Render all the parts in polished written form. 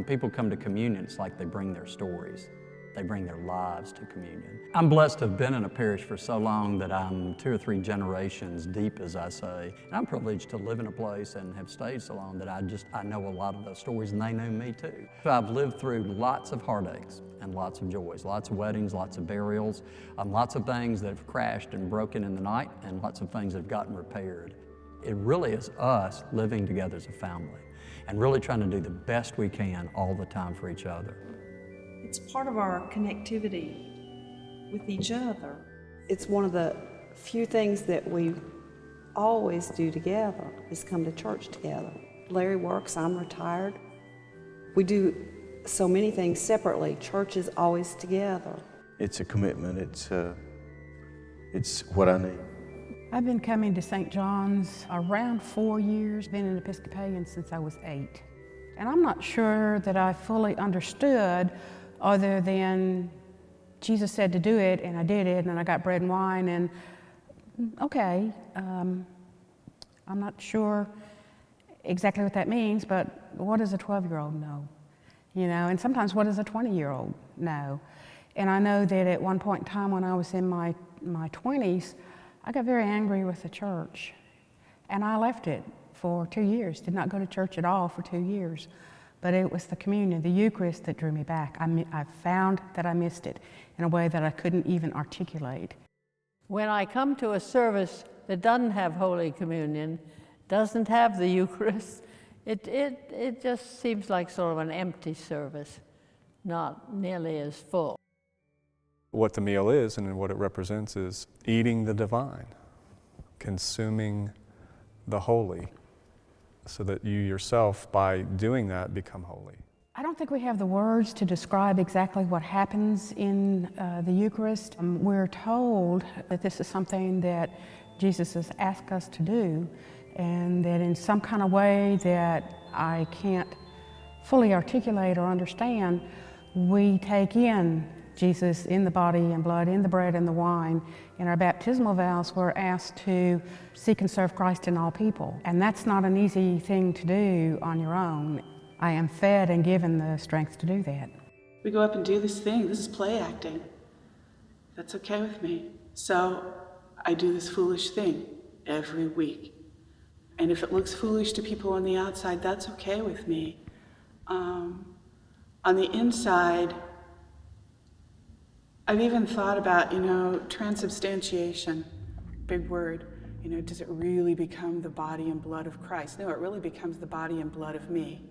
When people come to communion, it's like they bring their stories. They bring their lives to communion. I'm blessed to have been in a parish for so long that I'm 2 or 3 generations deep, as I say. And I'm privileged to live in a place and have stayed so long that I know a lot of those stories, and they know me too. I've lived through lots of heartaches and lots of joys, lots of weddings, lots of burials, lots of things that have crashed and broken in the night, and lots of things that have gotten repaired. It really is us living together as a family and really trying to do the best we can all the time for each other. It's part of our connectivity with each other. It's one of the few things that we always do together is come to church together. Larry works, I'm retired. We do so many things separately. Church is always together. It's a commitment. It's what I need. I've been coming to St. John's around 4 years, been an Episcopalian since I was 8. And I'm not sure that I fully understood other than Jesus said to do it, and I did it, and I got bread and wine, and okay. I'm not sure exactly what that means, but what does a 12-year-old know? You know, and sometimes what does a 20-year-old know? And I know that at one point in time when I was in my 20s, I got very angry with the church, and I left it for 2 years, did not go to church at all for 2 years. But it was the communion, the Eucharist, that drew me back. I found that I missed it in a way that I couldn't even articulate. When I come to a service that doesn't have Holy Communion, doesn't have the Eucharist, it just seems like sort of an empty service, not nearly as full. What the meal is and what it represents is eating the divine, consuming the holy, so that you yourself, by doing that, become holy. I don't think we have the words to describe exactly what happens in the Eucharist. We're told that this is something that Jesus has asked us to do, and that in some kind of way that I can't fully articulate or understand, we take in Jesus in the body and blood, in the bread and the wine. In our baptismal vows, we're asked to seek and serve Christ in all people. And that's not an easy thing to do on your own. I am fed and given the strength to do that. We go up and do this thing. This is play acting. That's okay with me. So I do this foolish thing every week. And if it looks foolish to people on the outside, that's okay with me. On the inside, I've even thought about, transubstantiation, big word. Does it really become the body and blood of Christ? No, it really becomes the body and blood of me.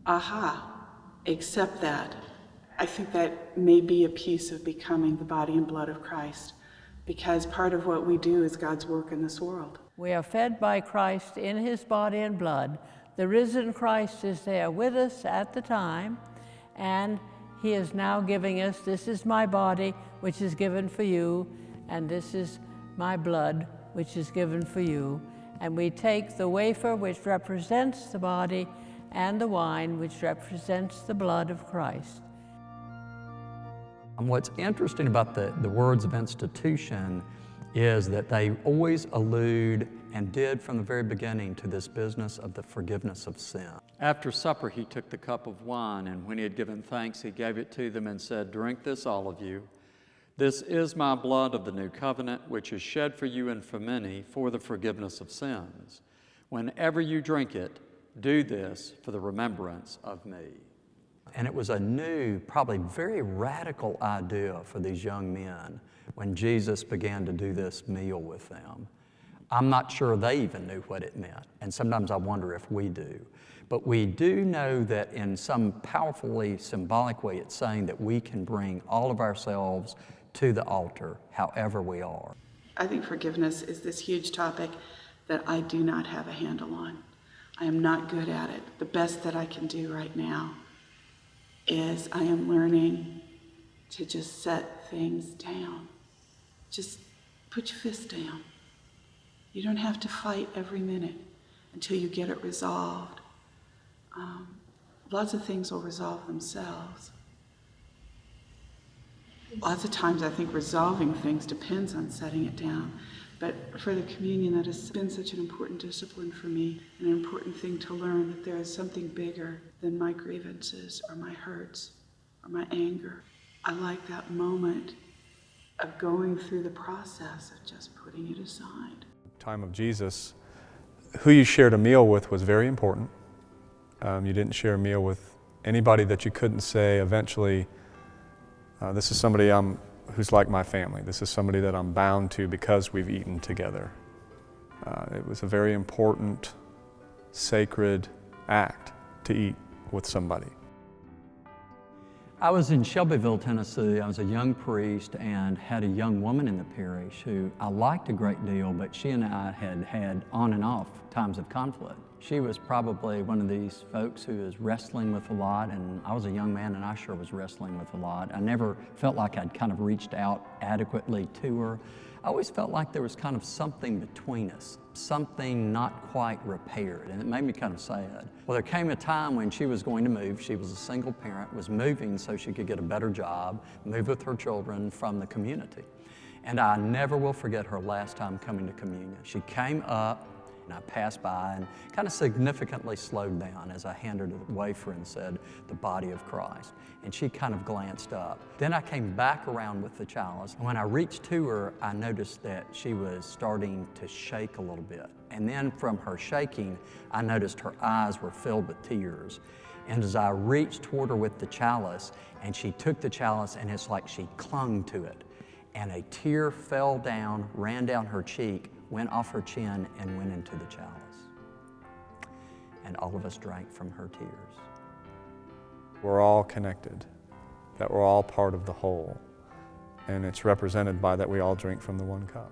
Aha, accept that. I think that may be a piece of becoming the body and blood of Christ, because part of what we do is God's work in this world. We are fed by Christ in his body and blood. The risen Christ is there with us at the time, and he is now giving us, this is my body, which is given for you, and this is my blood, which is given for you. And we take the wafer, which represents the body, and the wine, which represents the blood of Christ. And what's interesting about the words of institution is that they always allude, and did from the very beginning, to this business of the forgiveness of sin. After supper, he took the cup of wine, and when he had given thanks, he gave it to them and said, "Drink this, all of you. This is my blood of the new covenant, which is shed for you and for many for the forgiveness of sins. Whenever you drink it, do this for the remembrance of me." And it was a new, probably very radical idea for these young men when Jesus began to do this meal with them. I'm not sure they even knew what it meant, and sometimes I wonder if we do. But we do know that in some powerfully symbolic way, it's saying that we can bring all of ourselves to the altar, however we are. I think forgiveness is this huge topic that I do not have a handle on. I am not good at it. The best that I can do right now is I am learning to just set things down. Just put your fist down. You don't have to fight every minute until you get it resolved. Lots of things will resolve themselves. Lots of times I think resolving things depends on setting it down. But for the communion, that has been such an important discipline for me, an important thing to learn, that there is something bigger than my grievances or my hurts or my anger. I like that moment of going through the process of just putting it aside. Time of Jesus, who you shared a meal with was very important. You didn't share a meal with anybody that you couldn't say eventually, this is somebody who's like my family. This is somebody that I'm bound to because we've eaten together. It was a very important, sacred act to eat with somebody. I was in Shelbyville, Tennessee. I was a young priest and had a young woman in the parish who I liked a great deal, but she and I had had on and off times of conflict. She was probably one of these folks who is wrestling with a lot, and I was a young man and I sure was wrestling with a lot. I never felt like I'd kind of reached out adequately to her. I always felt like there was kind of something between us, something not quite repaired, and it made me kind of sad. Well, there came a time when she was going to move. She was a single parent, was moving so she could get a better job, move with her children from the community. And I never will forget her last time coming to communion. She came up, and I passed by and kind of significantly slowed down as I handed her the wafer and said, "The body of Christ." And she kind of glanced up. Then I came back around with the chalice. And when I reached to her, I noticed that she was starting to shake a little bit. And then from her shaking, I noticed her eyes were filled with tears. And as I reached toward her with the chalice, and she took the chalice, and it's like she clung to it. And a tear fell down, ran down her cheek, went off her chin, and went into the chalice. And all of us drank from her tears. We're all connected, that we're all part of the whole. And it's represented by that we all drink from the one cup.